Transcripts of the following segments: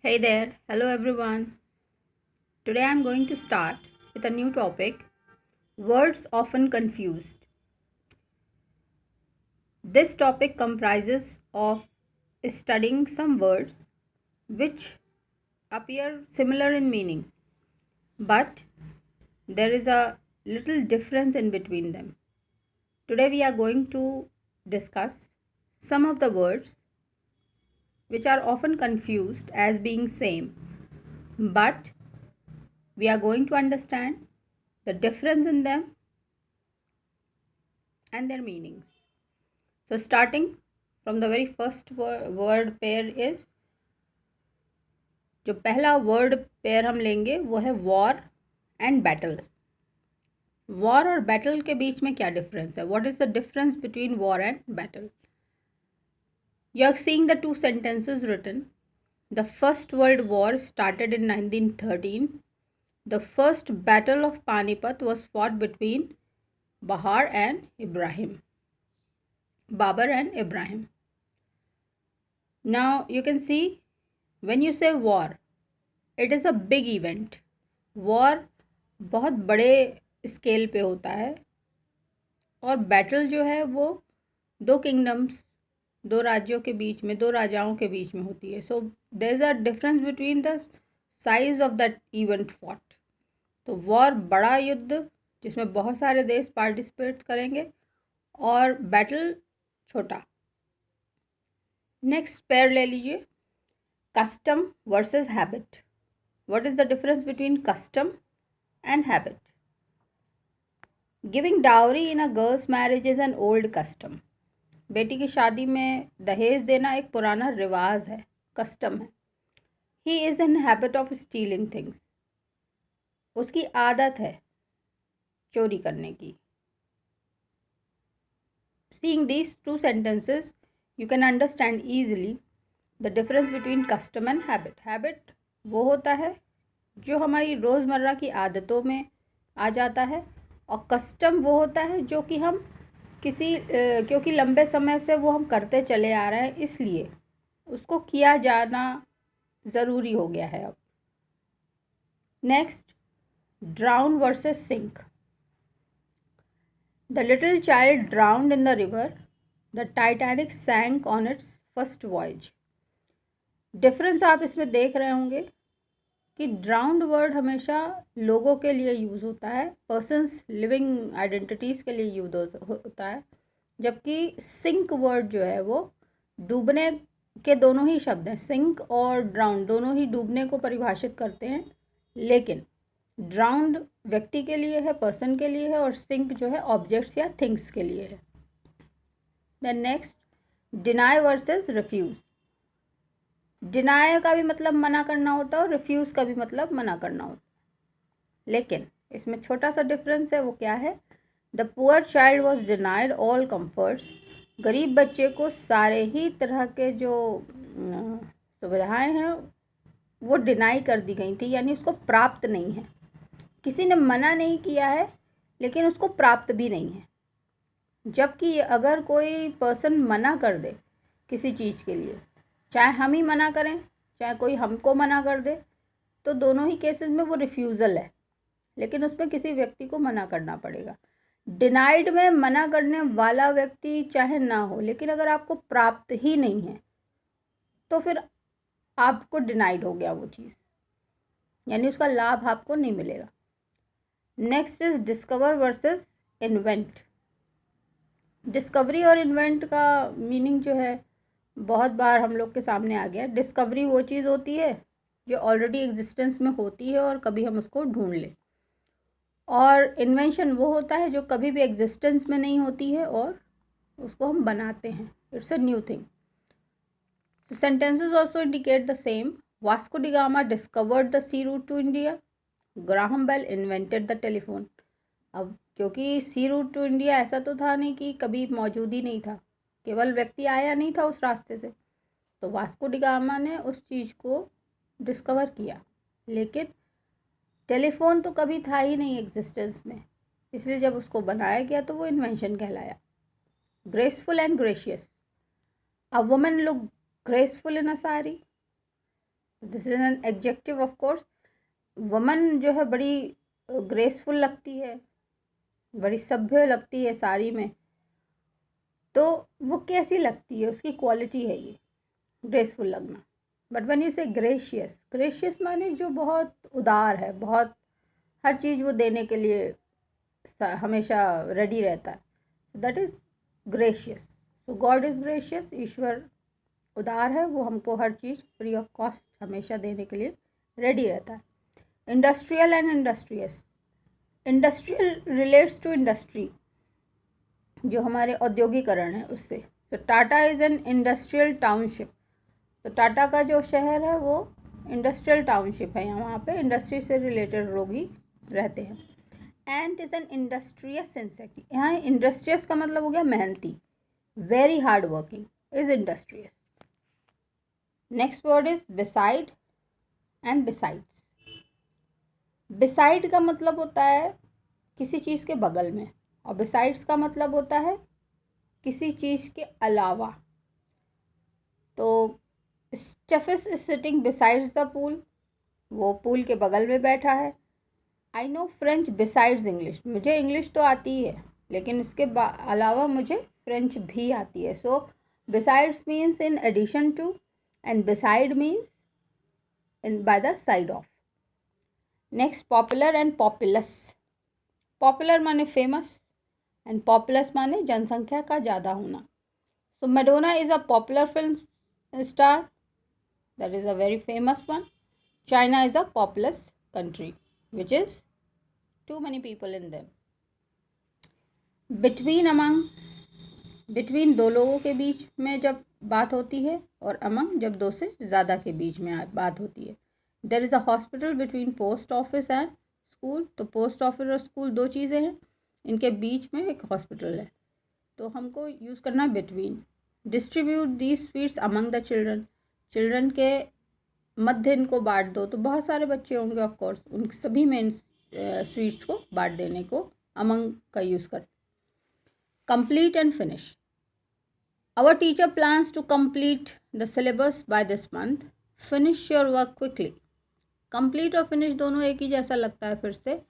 Hey there, hello everyone. Today I'm going to start with a new topic, words often confused. This topic comprises of studying some words which appear similar in meaning, but there is a little difference in between them. Today we are going to discuss some of the words which are often confused as being same, but we are going to understand the difference in them and their meanings. So, starting from the very first word pair is, जो पहला word pair हम लेंगे वो है war and battle. War और battle के बीच में क्या डिफरेंस है? What is the difference between war and battle? You are seeing the two sentences written. The first world war started in 1913. The first battle of Panipat was fought between Bahar and Ibrahim. Babar and Ibrahim. Now you can see, when you say war, it is a big event. War बहुत बड़े scale पे होता है और battle जो है वो दो किंगडम्स, दो राज्यों के बीच में, दो राजाओं के बीच में होती है. So there is a difference between the size of that event fought. तो वॉर बड़ा युद्ध जिसमें बहुत सारे देश पार्टिसिपेट करेंगे और बैटल छोटा. नेक्स्ट पेयर ले लीजिए, custom versus habit. What is the difference between custom and habit? Giving dowry in a girls marriage is an old custom. बेटी की शादी में दहेज देना एक पुराना रिवाज है, कस्टम है. He is in habit of stealing things. उसकी आदत है चोरी करने की. Seeing these two sentences you can understand easily the difference between custom and habit. Habit वो होता है जो हमारी रोज़मर्रा की आदतों में आ जाता है और कस्टम वो होता है जो कि हम क्योंकि लंबे समय से वो हम करते चले आ रहे हैं, इसलिए उसको किया जाना ज़रूरी हो गया है अब. Next, drown versus sink. The little child drowned in the river. The Titanic sank on its first voyage. Difference आप इसमें देख रहे होंगे कि ड्राउंड वर्ड हमेशा लोगों के लिए यूज़ होता है, पर्सन्स लिविंग आइडेंटिटीज़ के लिए यूज होता है, जबकि सिंक वर्ड जो है वो डूबने के दोनों ही शब्द हैं. सिंक और ड्राउंड दोनों ही डूबने को परिभाषित करते हैं, लेकिन ड्राउंड व्यक्ति के लिए है, पर्सन के लिए है, और सिंक जो है ऑब्जेक्ट्स या थिंग्स के लिए है. Then next, deny versus refuse. Deny का भी मतलब मना करना होता है और रिफ्यूज़ का भी मतलब मना करना होता है, लेकिन इसमें छोटा सा डिफरेंस है. वो क्या है? The poor child was denied all comforts. गरीब बच्चे को सारे ही तरह के जो सुविधाएं हैं वो डिनाई कर दी गई थी, यानी उसको प्राप्त नहीं है. किसी ने मना नहीं किया है लेकिन उसको प्राप्त भी नहीं है. जबकि अगर कोई पर्सन मना कर दे किसी चीज़ के लिए, चाहे हम ही मना करें चाहे कोई हमको मना कर दे, तो दोनों ही केसेस में वो रिफ्यूज़ल है, लेकिन उसमें किसी व्यक्ति को मना करना पड़ेगा. डिनाइड में मना करने वाला व्यक्ति चाहे ना हो, लेकिन अगर आपको प्राप्त ही नहीं है तो फिर आपको डिनाइड हो गया वो चीज़, यानी उसका लाभ आपको नहीं मिलेगा. Next is discover versus invent. Discovery और इन्वेंट का मीनिंग जो है बहुत बार हम लोग के सामने आ गया. डिस्कवरी वो चीज़ होती है जो ऑलरेडी एग्जिस्टेंस में होती है और कभी हम उसको ढूंढ लें, और इन्वेंशन वो होता है जो कभी भी एग्जिस्टेंस में नहीं होती है और उसको हम बनाते हैं. It's a new thing. Sentences also indicate the same. Vasco da Gama discovered the sea route to India. Graham Bell invented the telephone. अब क्योंकि सी रूट टू इंडिया ऐसा तो था नहीं कि कभी मौजूद ही नहीं था, केवल व्यक्ति आया नहीं था उस रास्ते से, तो वास्को डी गामा ने उस चीज़ को डिस्कवर किया, लेकिन टेलीफोन तो कभी था ही नहीं एग्जिस्टेंस में, इसलिए जब उसको बनाया गया तो वो इन्वेंशन कहलाया. Graceful and gracious. A woman look graceful in a sari. This is an adjective of course. Woman जो है बड़ी ग्रेसफुल लगती है, बड़ी सभ्य लगती है साड़ी में, तो वो कैसी लगती है, उसकी क्वालिटी है ये ग्रेसफुल लगना। बट व्हेन यू से ग्रेशियस, ग्रेशियस माने जो बहुत उदार है, बहुत हर चीज़ वो देने के लिए हमेशा रेडी रहता है, that is gracious. So God is gracious, ईश्वर उदार है, वो हमको हर चीज़ फ्री ऑफ कॉस्ट हमेशा देने के लिए रेडी रहता है। Industrial and industrious, industrial relates to industry, जो हमारे औद्योगिकरण है उससे। तो Tata is an industrial township, तो टाटा का जो शहर है वो इंडस्ट्रियल टाउनशिप है, यहाँ पे इंडस्ट्री से रिलेटेड लोग ही रहते हैं। एंट इज़ एन इंडस्ट्रियस इंसेक्ट, यहाँ इंडस्ट्रियस का मतलब हो गया मेहनती, very hard working is industrious. Next word is beside and besides. Beside का मतलब होता है किसी चीज़ के बगल में, और बिसाइड्स का मतलब होता है किसी चीज़ के अलावा। तो Stephis is sitting besides the pool, वो पूल के बगल में बैठा है। I know French besides English, मुझे इंग्लिश तो आती है लेकिन इसके अलावा मुझे फ्रेंच भी आती है। So besides means in addition to, and beside means in by the side of. Next popular and populous. Popular माने फेमस एंड पॉपुलस माने जनसंख्या का ज़्यादा होना। So Madonna is a popular film star, that is a very famous one. China is a populous country which is too many people in them. between, among, between दो लोगों के बीच में जब बात होती है, और among जब दो से ज़्यादा के बीच में बात होती है। there is a hospital between post office and school, तो पोस्ट ऑफिस और स्कूल दो चीज़ें हैं, इनके बीच में एक हॉस्पिटल है, तो हमको यूज़ करना है between। distribute these sweets among the children, children के मध्य इनको बांट दो, तो बहुत सारे बच्चे होंगे ऑफ कोर्स, उन सभी में स्वीट्स को बांट देने को अमंग का यूज़ कर। Complete and finish, our teacher plans to complete the syllabus by this month, finish your work quickly. Complete और फिनिश दोनों एक ही जैसा लगता है फिर से,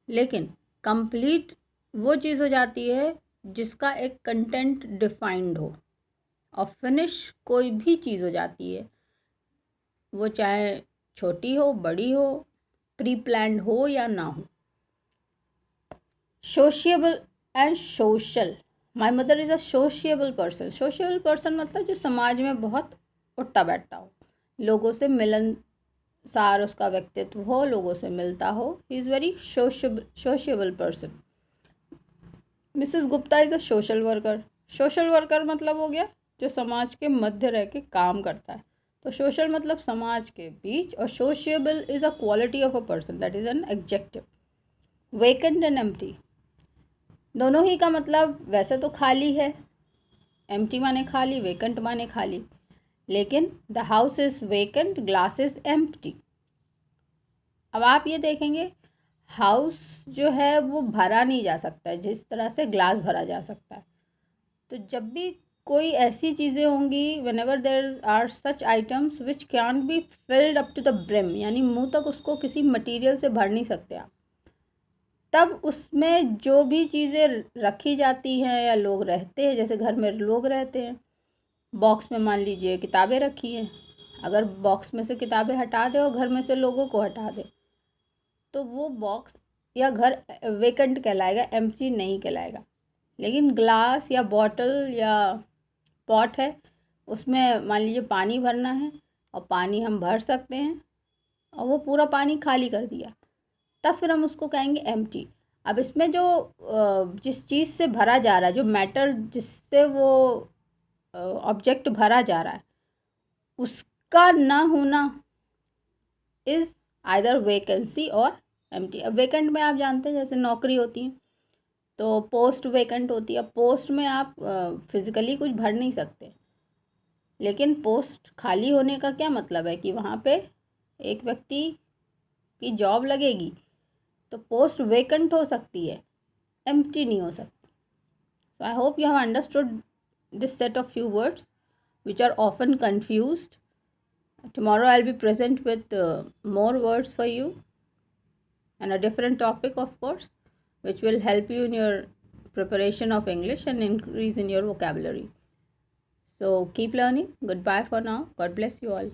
लेकिन कंप्लीट वो चीज़ हो जाती है जिसका एक कंटेंट डिफाइंड हो, और फिनिश कोई भी चीज़ हो जाती है, वो चाहे छोटी हो, बड़ी हो, प्री प्लान्ड हो या ना हो। Sociable and social, my mother is a sociable person. Sociable person मतलब जो समाज में बहुत उठता बैठता हो, लोगों से मिलनसार उसका व्यक्तित्व हो, लोगों से मिलता हो, he is very sociable person. Mrs Gupta is a social worker. Social worker मतलब हो गया जो समाज के मध्य रह के काम करता है, तो सोशल मतलब समाज के बीच, और sociable is a quality of a person, that is an adjective. Vacant and empty, दोनों ही का मतलब वैसे तो खाली है, एम्प्टी माने खाली, वेकेंट माने खाली, लेकिन the house is vacant, glass is empty. अब आप ये देखेंगे हाउस जो है वो भरा नहीं जा सकता है जिस तरह से ग्लास भरा जा सकता है। तो जब भी कोई ऐसी चीज़ें होंगी, whenever there are such items which can't be filled up to the brim, यानी मुंह तक उसको किसी मटेरियल से भर नहीं सकते आप, तब उसमें जो भी चीज़ें रखी जाती हैं या लोग रहते हैं, जैसे घर में लोग रहते हैं, बॉक्स में मान लीजिए किताबें रखी हैं, अगर बॉक्स में से किताबें हटा दे और घर में से लोगों को हटा दे, तो वो बॉक्स या घर वेकेंट कहलाएगा, एम्प्टी नहीं कहलाएगा। लेकिन ग्लास या बॉटल या पॉट है, उसमें मान लीजिए पानी भरना है, और पानी हम भर सकते हैं, और वो पूरा पानी खाली कर दिया, तब फिर हम उसको कहेंगे एम्प्टी। अब इसमें जो जिस चीज़ से भरा जा रहा है, जो मैटर जिससे वो ऑब्जेक्ट भरा जा रहा है, उसका ना होना इज़ आइदर वेकेंसी और एम्प्टी। अब वेकेंट में आप जानते हैं जैसे नौकरी होती है तो पोस्ट वेकेंट होती है, पोस्ट में आप फिज़िकली कुछ भर नहीं सकते, लेकिन पोस्ट खाली होने का क्या मतलब है कि वहाँ पे एक व्यक्ति की जॉब लगेगी, तो पोस्ट वेकेंट हो सकती है, एम्प्टी नहीं हो सकती। So I hope you have understood this set of few words which are often confused Tomorrow I'll be present with more words for you and a different topic, of course, which will help you in your preparation of English and increase in your vocabulary. So keep learning. Goodbye for now. God bless you all.